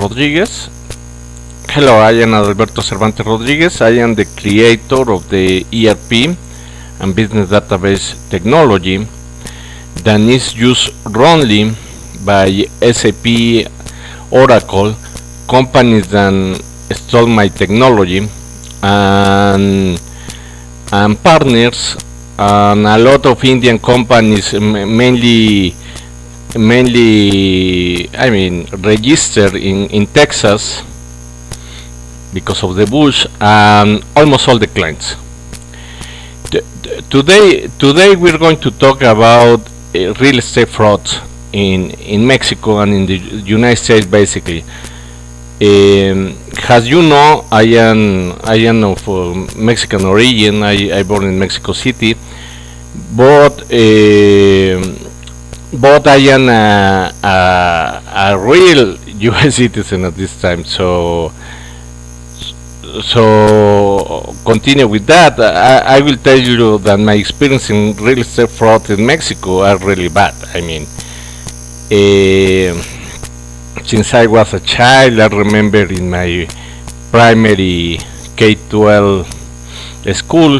Rodriguez. Hello, I am Adalberto Cervantes Rodriguez. I am the creator of the ERP and business database technology that is used only by SAP, Oracle, companies that install my technology, and partners, and a lot of Indian companies, mainly registered in Texas because of the Bush, and almost all the clients. Today we're going to talk about real estate fraud in Mexico and in the United States, basically. As you know, I am of Mexican origin. I born in Mexico City, but I am a real U.S. citizen at this time. So continue with that. I will tell you that my experience in real estate fraud in Mexico are really bad. I mean, since I was a child, I remember in my primary K-12 school,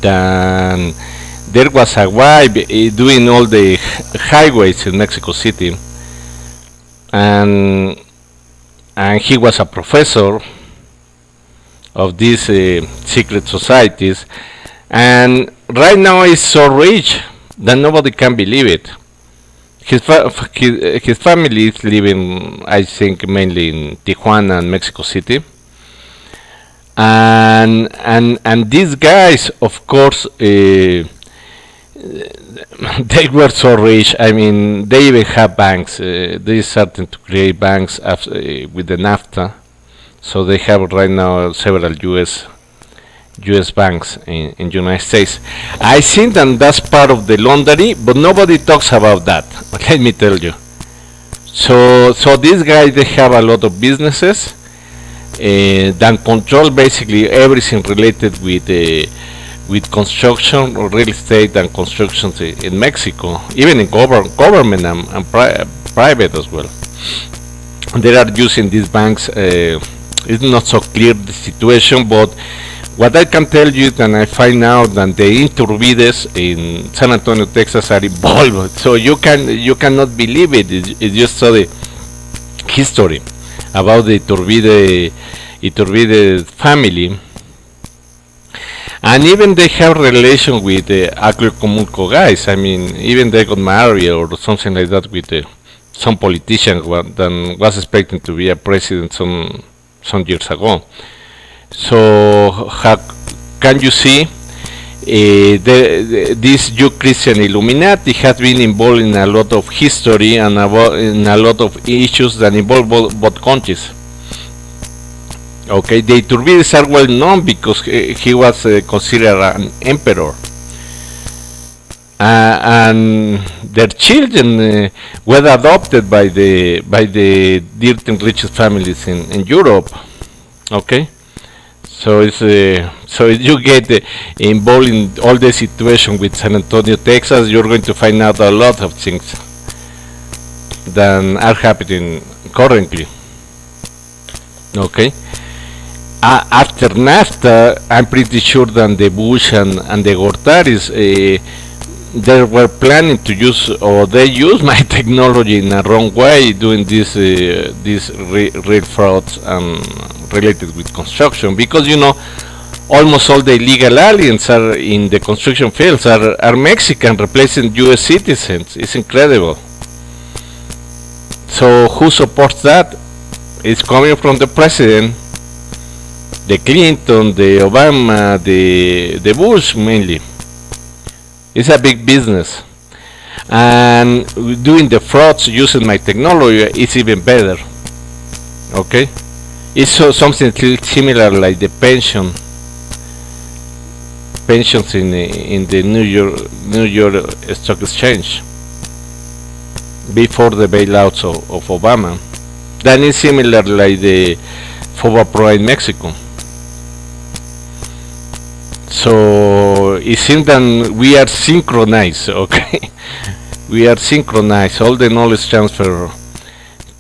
then there was a guy doing all the highways in Mexico City, and he was a professor of these secret societies, and right now he's so rich that nobody can believe it. His family is living, I think, mainly in Tijuana and Mexico City, and these guys, of course, they were so rich. I mean, they even have banks. They started to create banks after, with the NAFTA, so they have right now several U.S. banks in United States. I think that that's part of the laundering, but nobody talks about that. Let me tell you. So these guys, they have a lot of businesses that control basically everything related with construction or real estate and construction in Mexico, even in government and private as well. They are using these banks. It's not so clear the situation, but what I can tell you, and I find out that the Iturbide in San Antonio, Texas, are involved. So you cannot believe it. It's just so the history about the Iturbide family, and even they have relation with the Acliocomulco guys. I mean, even they got married or something like that with some politician that was expecting to be a president some years ago. So how can you see this Jew Christian Illuminati has been involved in a lot of history and in a lot of issues that involve both countries. Okay, the Iturbides are well known because he was considered an emperor, and their children were adopted by the dirt and richest families in Europe. Okay. So it's so if you get involved in all the situation with San Antonio, Texas, you're going to find out a lot of things that are happening currently. Okay. After NAFTA, I'm pretty sure that the Bush and the Gortaris, they were planning to use, or they use my technology in a wrong way, doing these real frauds related with construction, because almost all the illegal aliens are in the construction fields are Mexican, replacing U.S. citizens. It's incredible. So who supports that? It's coming from the president, the Clinton, the Obama, the Bush mainly. It's a big business, and doing the frauds using my technology is even better. Okay, it's something similar like the pensions in the New York Stock Exchange before the bailouts of Obama. That is similar like the FOBAPRO in Mexico. So it seems that we are synchronized, okay? We are synchronized. All the knowledge transfer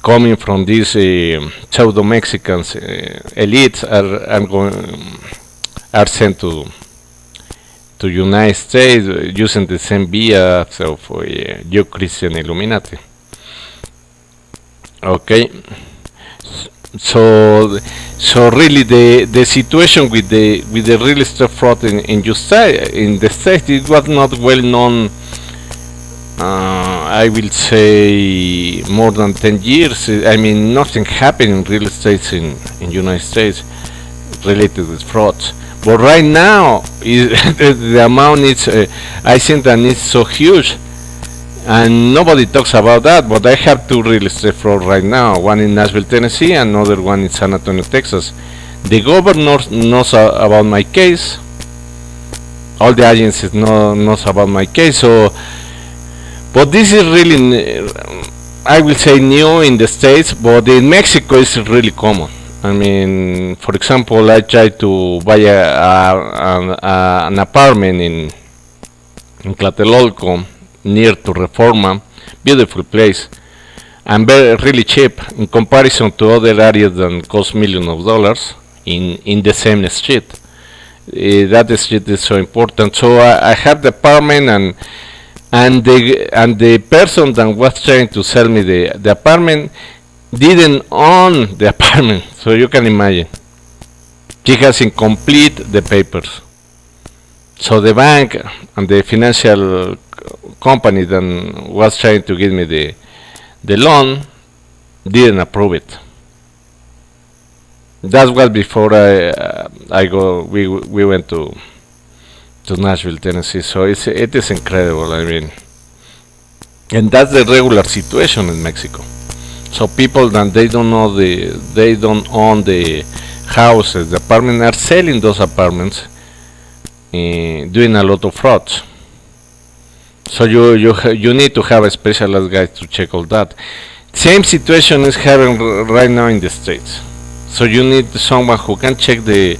coming from these pseudo Mexicans elites are sent to United States using the same via of Jew Christian Illuminati. Okay, so really the situation with the real estate fraud in the state, it was not well known. I will say more than 10 years. I mean, nothing happened in real estate in United States related with frauds. But right now, the amount is, I think that it's so huge, and nobody talks about that. But I have two real estate fraud right now, one in Nashville, Tennessee, and another one in San Antonio, Texas. The governor knows about my case. All the agencies knows about my case. So, but this is really, I will say, new in the States, but in Mexico it's really common. I mean, for example, I tried to buy an apartment in Tlatelolco, near to Reforma, beautiful place, and really cheap in comparison to other areas that cost millions of dollars in the same street. That street is so important. So I have the apartment, and the person that was trying to sell me the apartment didn't own the apartment, so you can imagine. He has incomplete the papers. So the bank and the financial company that was trying to give me the loan didn't approve it. That was before we went to Nashville, Tennessee. So it is incredible. I mean, and that's the regular situation in Mexico. So people that they don't own the houses, the apartments, are selling those apartments, doing a lot of frauds. So you need to have a specialized guy to check all that. Same situation is happening right now in the States. So you need someone who can check the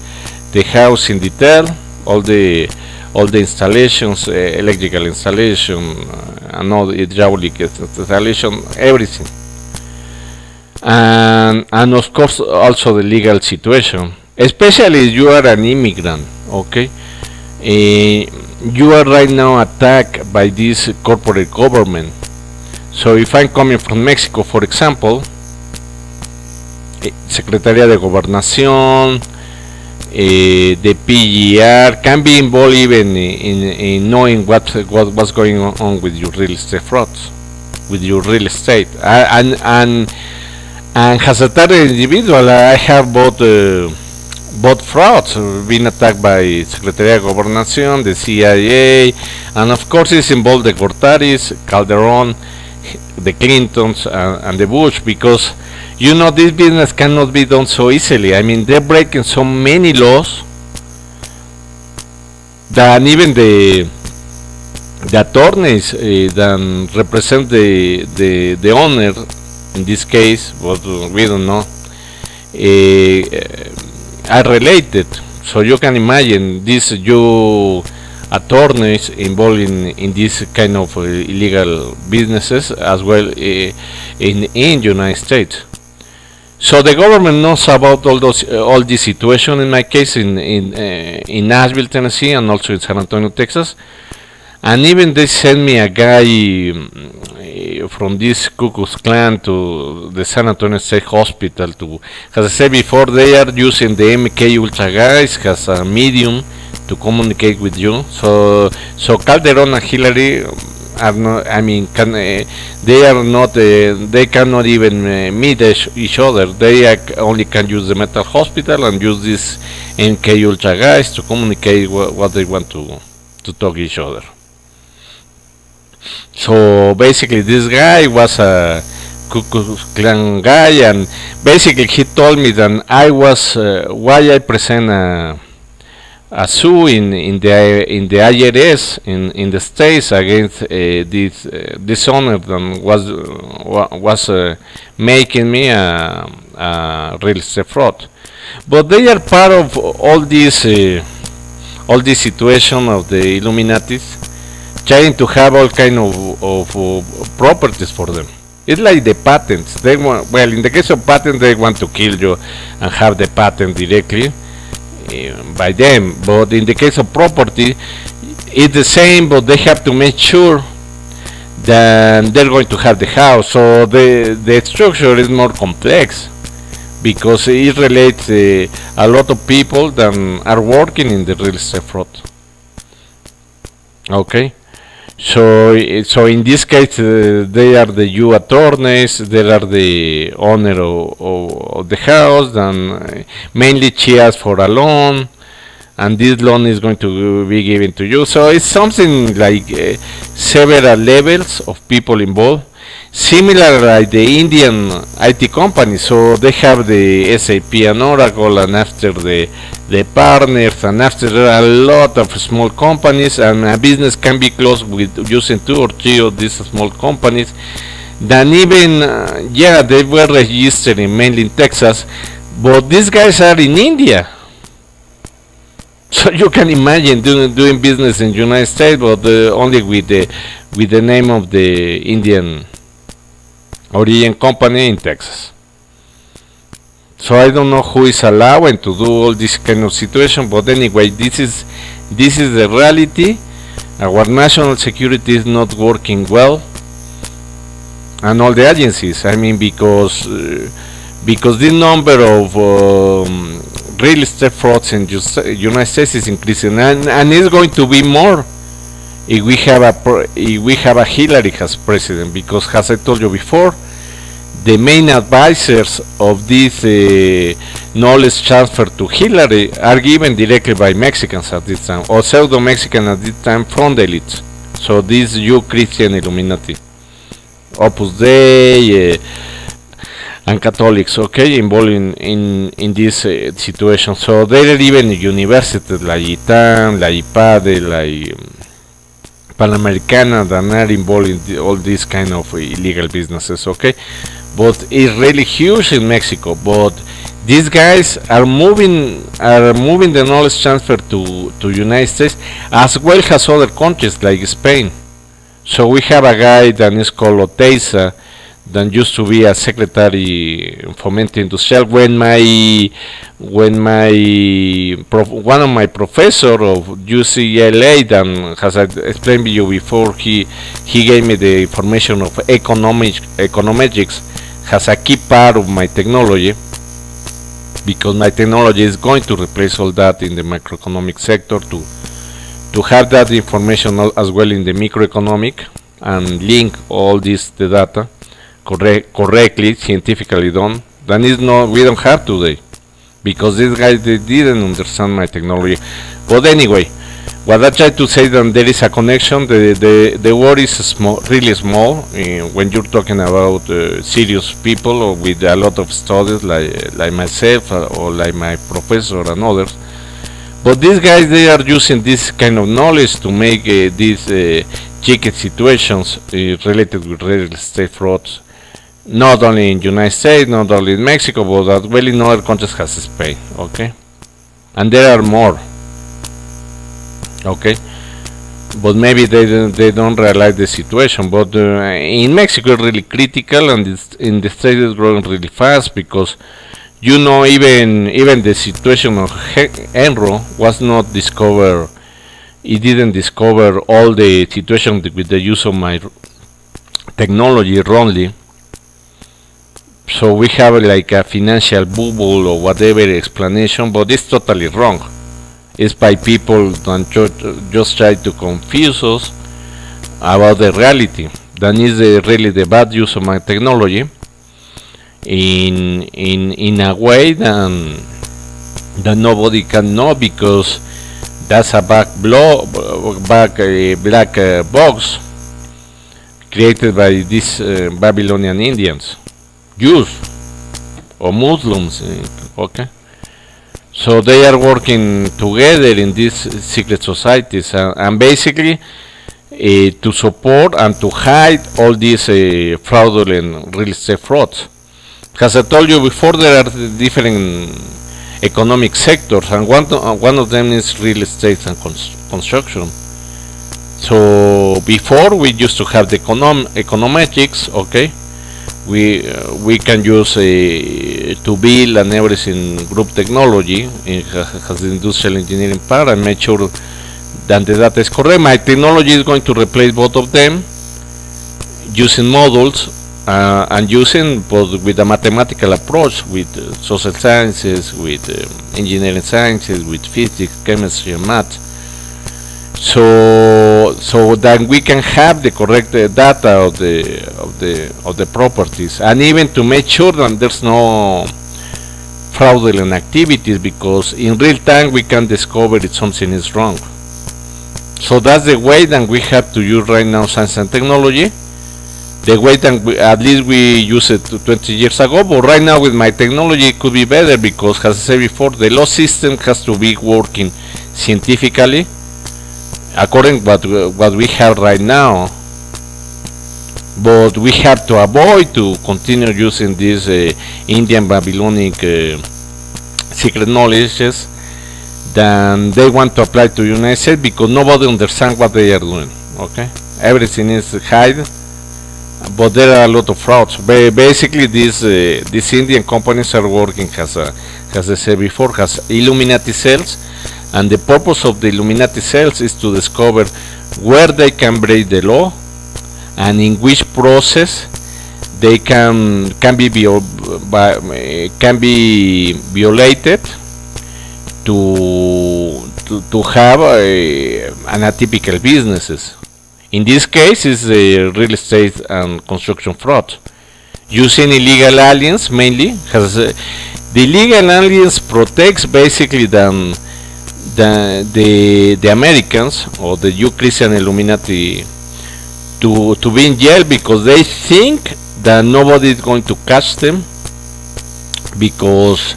house in detail, all the installations, electrical installation, and all the hydraulic installation, everything. And of course also the legal situation, especially if you are an immigrant. Okay, you are right now attacked by this corporate government. So if I'm coming from Mexico, for example, Secretaría de Gobernación, the PGR can be involved even in knowing what's going on with your real estate frauds, with your real estate. And as a target individual, I have both frauds, being attacked by Secretaría de Gobernación, the CIA, and of course it's involved the Gortaris, Calderon, the Clintons, and the Bush, because this business cannot be done so easily. I mean, they're breaking so many laws that even the attorneys that represent the owner, in this case, but we don't know, are related. So you can imagine these attorneys involved in this kind of illegal businesses as well in United States. So the government knows about all this situation. In my case, in Nashville, Tennessee, and also in San Antonio, Texas. And even they sent me a guy from this Ku Klux Klan to the San Antonio State Hospital to, as I said before, they are using the MK Ultra guys as a medium to communicate with you. So Calderon and Hillary are not, I mean, they are not, they cannot even meet each other. They only can use the mental hospital and use these MK Ultra guys to communicate what they want to talk each other. So basically this guy was a Ku Klux Klan guy, and basically he told me that I was why I present a sue in the IRS in the States against this owner that was making me a real estate fraud. But they are part of all this situation of the Illuminatis, trying to have all kind of properties for them. It's like the patents. They want, well, in the case of patent, they want to kill you and have the patent directly by them. But in the case of property, it's the same, but they have to make sure that they're going to have the house. So the structure is more complex because it relates a lot of people that are working in the real estate fraud. Okay. So in this case, they are the U attorneys, they are the owner of the house, and mainly she asks for a loan, and this loan is going to be given to you. So it's something like several levels of people involved, similar like the Indian IT companies. So they have the SAP and Oracle, and after the partners, and after a lot of small companies, and a business can be closed with using 2 or 3 of these small companies. Then even they were registered mainly in Texas, but these guys are in India. So you can imagine doing business in the United States, but only with the name of the Indian origin company in Texas. So I don't know who is allowing to do all this kind of situation, but anyway, this is the reality. Our national security is not working well, and all the agencies. I mean, because the number of real estate frauds in the United States is increasing, and it's going to be more if we have a Hillary as president. Because, as I told you before, the main advisors of this knowledge transfer to Hillary are given directly by Mexicans at this time, or pseudo-Mexican at this time, from the elites. So this Christian Illuminati, Opus Dei, and Catholics, okay, involved in this situation. So there are even universities like ITAM, like IPADE, like Panamericana that are involved in all these kind of illegal businesses, okay. But it's really huge in Mexico. But these guys are moving the knowledge transfer to United States, as well as other countries like Spain. So we have a guy that is called Oteiza, that used to be a secretary in Fomento Industrial. When one of my professor of UCLA, that has explained to you before, he gave me the information of econometrics, has a key part of my technology, because my technology is going to replace all that in the macroeconomic sector, to have that information as well in the microeconomic, and link all this the data correctly, scientifically done. That is not, we don't have today, because these guys, they didn't understand my technology. But anyway, what I try to say, that there is a connection. The world is really small when you're talking about serious people, or with a lot of studies like myself, or like my professor and others. But these guys, they are using this kind of knowledge to make these chicken situations related with real estate frauds, not only in United States, not only in Mexico, but as well in other countries as Spain, okay? And there are more, okay? But maybe they don't realize the situation. But in Mexico, it's really critical, and in the States, it's growing really fast, because even the situation of Enro was not discovered. It didn't discover all the situation with the use of my technology wrongly. So we have like a financial bubble or whatever explanation, but it's totally wrong. It's by people that just try to confuse us about the reality. That is really the bad use of my technology in a way that nobody can know, because that's a black box created by these Babylonian Indians, Jews or Muslims, okay? So they are working together in these secret societies, and basically to support and to hide all these fraudulent real estate frauds. As I told you before, there are different economic sectors, and one of them is real estate and construction. So before, we used to have the econometrics, okay, we can use to build and everything group technology has the industrial engineering part and make sure that the data is correct. My technology is going to replace both of them using models and using both with a mathematical approach with social sciences, with engineering sciences, with physics, chemistry, and math. So that we can have the correct data of the properties, and even to make sure that there's no fraudulent activities, because in real time we can discover if something is wrong. So that's the way that we have to use right now science and technology. The way that at least we used it 20 years ago, but right now with my technology it could be better, because as I said before, the law system has to be working scientifically according to what we have right now. But we have to avoid to continue using these Indian Babylonic secret knowledges that they want to apply to United States, because nobody understands what they are doing. Okay, everything is hidden, but there are a lot of frauds. Basically, these Indian companies are working as I said before, has Illuminati cells, and the purpose of the Illuminati cells is to discover where they can break the law and in which process they can be violated to have an atypical businesses. In this case, is the real estate and construction fraud using illegal aliens mainly. The illegal aliens protects basically the Americans or the Christian Illuminati to be in jail, because they think that nobody is going to catch them, because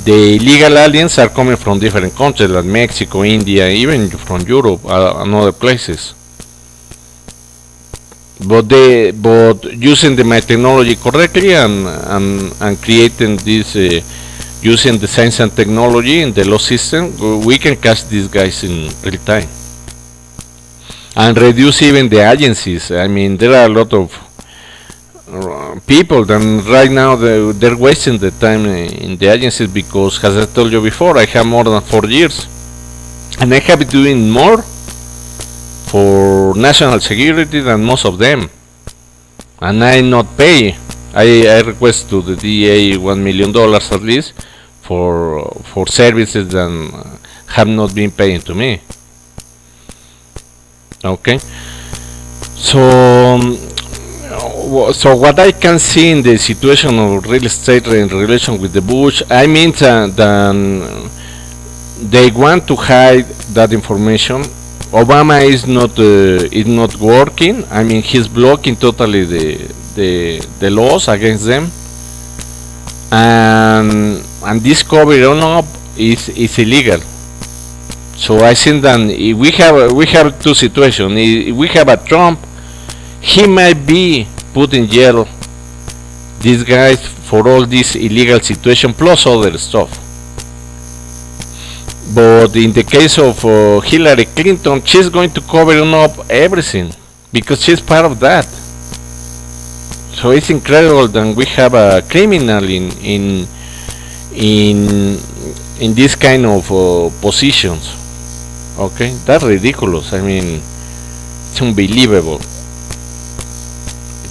the illegal aliens are coming from different countries like Mexico, India, even from Europe and other places. But using my technology correctly and creating this using the science and technology in the law system, we can catch these guys in real time and reduce even the agencies. I mean, there are a lot of people that right now they're wasting the time in the agencies, because as I told you before, I have more than 4 years and I have been doing more for national security than most of them, and I not pay. I request to the DA $1 million at least for services that have not been paying to me. Okay, so what I can see in the situation of real estate in relation with the Bush, I mean that they want to hide that information. Obama is not working. I mean, he's blocking totally the laws against them, and this cover up is illegal. So I think that if we have two situations. If we have a Trump, he might be put in jail, these guys, for all this illegal situation plus other stuff. But in the case of Hillary Clinton, she's going to cover up everything because she's part of that. So it's incredible that we have a criminal in this kind of positions. Okay, that's ridiculous. I mean, it's unbelievable.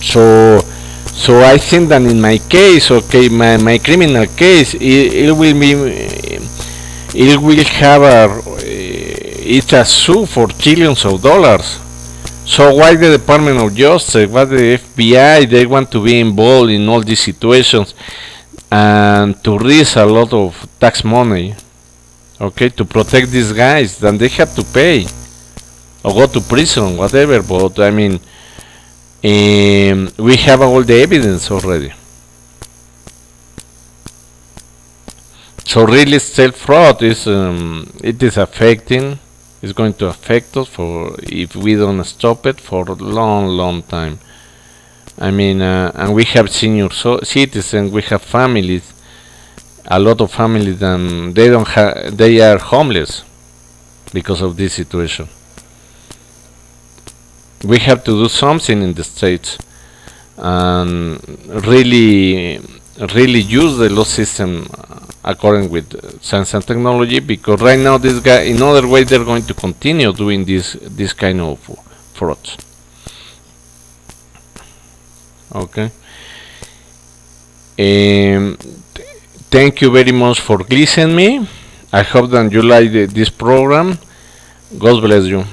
So I think that in my case, okay, my criminal case, it will have it's a suit for trillions of dollars. So why the Department of Justice, why the FBI, they want to be involved in all these situations and to risk a lot of tax money, okay, to protect these guys? Then they have to pay or go to prison, whatever. But I mean, we have all the evidence already. So really, estate fraud is it is affecting. It's going to affect us for if we don't stop it for a long time. I mean, and we have senior citizens, we have families, a lot of families, and they are homeless because of this situation. We have to do something in the States, and really use the loss system according with science and technology, because right now this guy, in other way, they're going to continue doing this kind of frauds. Okay. Thank you very much for listening me. I hope that you like this program. God bless you.